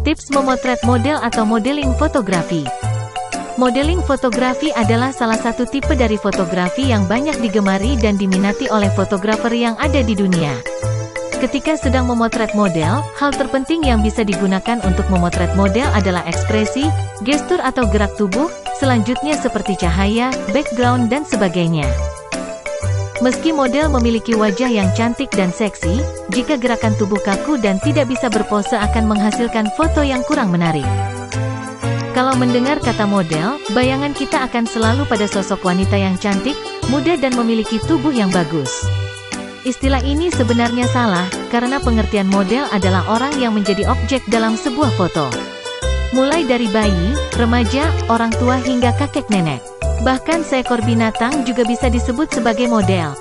Tips memotret model atau modeling fotografi. Modeling fotografi adalah salah satu tipe dari fotografi yang banyak digemari dan diminati oleh fotografer yang ada di dunia. Ketika sedang memotret model, hal terpenting yang bisa digunakan untuk memotret model adalah ekspresi, gestur atau gerak tubuh, selanjutnya seperti cahaya, background dan sebagainya. Meski model memiliki wajah yang cantik dan seksi, jika gerakan tubuh kaku dan tidak bisa berpose akan menghasilkan foto yang kurang menarik. Kalau mendengar kata model, bayangan kita akan selalu pada sosok wanita yang cantik, muda dan memiliki tubuh yang bagus. Istilah ini sebenarnya salah, karena pengertian model adalah orang yang menjadi objek dalam sebuah foto. Mulai dari bayi, remaja, orang tua hingga kakek nenek. Bahkan seekor binatang juga bisa disebut sebagai model.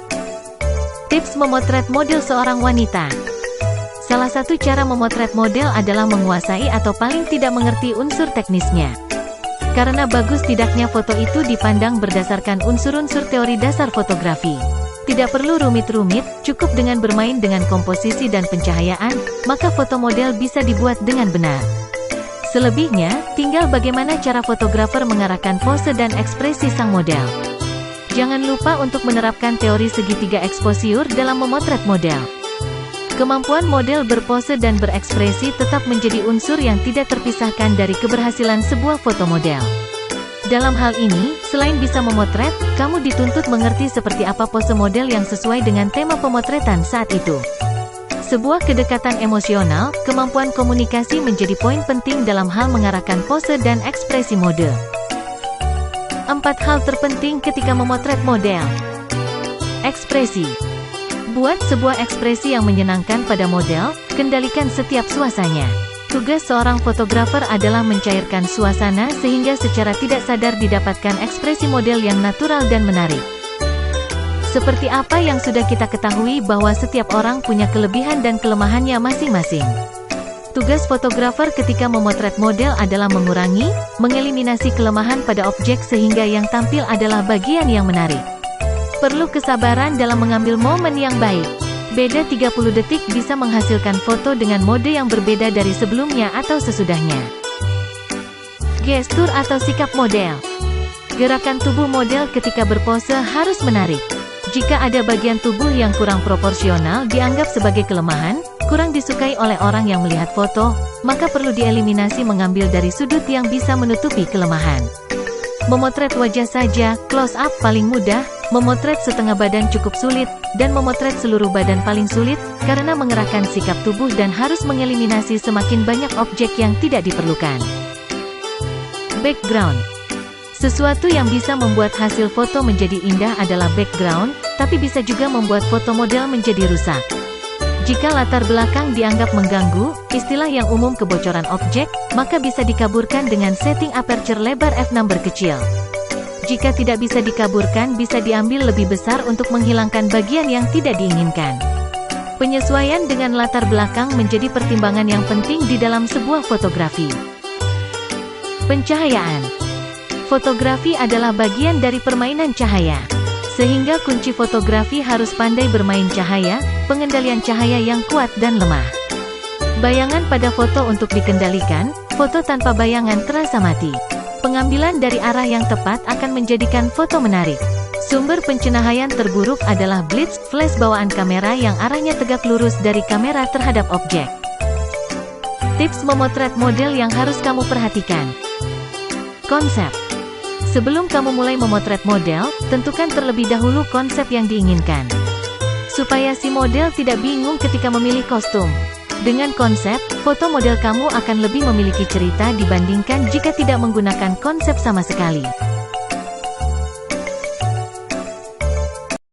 Tips memotret model seorang wanita. Salah satu cara memotret model adalah menguasai atau paling tidak mengerti unsur teknisnya. Karena bagus tidaknya foto itu dipandang berdasarkan unsur-unsur teori dasar fotografi. Tidak perlu rumit-rumit, cukup dengan bermain dengan komposisi dan pencahayaan, maka foto model bisa dibuat dengan benar. Selebihnya, tinggal bagaimana cara fotografer mengarahkan pose dan ekspresi sang model. Jangan lupa untuk menerapkan teori segitiga eksposur dalam memotret model. Kemampuan model berpose dan berekspresi tetap menjadi unsur yang tidak terpisahkan dari keberhasilan sebuah foto model. Dalam hal ini, selain bisa memotret, kamu dituntut mengerti seperti apa pose model yang sesuai dengan tema pemotretan saat itu. Sebuah kedekatan emosional, kemampuan komunikasi menjadi poin penting dalam hal mengarahkan pose dan ekspresi mode. 4 hal terpenting ketika memotret model. Ekspresi. Buat sebuah ekspresi yang menyenangkan pada model, kendalikan setiap suasananya. Tugas seorang fotografer adalah mencairkan suasana sehingga secara tidak sadar didapatkan ekspresi model yang natural dan menarik. Seperti apa yang sudah kita ketahui bahwa setiap orang punya kelebihan dan kelemahannya masing-masing. Tugas fotografer ketika memotret model adalah mengurangi, mengeliminasi kelemahan pada objek sehingga yang tampil adalah bagian yang menarik. Perlu kesabaran dalam mengambil momen yang baik. Beda 30 detik bisa menghasilkan foto dengan mode yang berbeda dari sebelumnya atau sesudahnya. Gestur atau sikap model. Gerakan tubuh model ketika berpose harus menarik. Jika ada bagian tubuh yang kurang proporsional dianggap sebagai kelemahan, kurang disukai oleh orang yang melihat foto, maka perlu dieliminasi mengambil dari sudut yang bisa menutupi kelemahan. Memotret wajah saja, close up paling mudah, memotret setengah badan cukup sulit, dan memotret seluruh badan paling sulit, karena mengerahkan sikap tubuh dan harus mengeliminasi semakin banyak objek yang tidak diperlukan. Background. Sesuatu yang bisa membuat hasil foto menjadi indah adalah background, tapi bisa juga membuat foto model menjadi rusak. Jika latar belakang dianggap mengganggu, istilah yang umum kebocoran objek, maka bisa dikaburkan dengan setting aperture lebar f6 berkecil. Jika tidak bisa dikaburkan, bisa diambil lebih besar untuk menghilangkan bagian yang tidak diinginkan. Penyesuaian dengan latar belakang menjadi pertimbangan yang penting di dalam sebuah fotografi. Pencahayaan. Fotografi adalah bagian dari permainan cahaya. Sehingga kunci fotografi harus pandai bermain cahaya, pengendalian cahaya yang kuat dan lemah. Bayangan pada foto untuk dikendalikan, foto tanpa bayangan terasa mati. Pengambilan dari arah yang tepat akan menjadikan foto menarik. Sumber pencahayaan terburuk adalah blitz, flash bawaan kamera yang arahnya tegak lurus dari kamera terhadap objek. Tips memotret model yang harus kamu perhatikan. Konsep. Sebelum kamu mulai memotret model, tentukan terlebih dahulu konsep yang diinginkan. Supaya si model tidak bingung ketika memilih kostum. Dengan konsep, foto model kamu akan lebih memiliki cerita dibandingkan jika tidak menggunakan konsep sama sekali.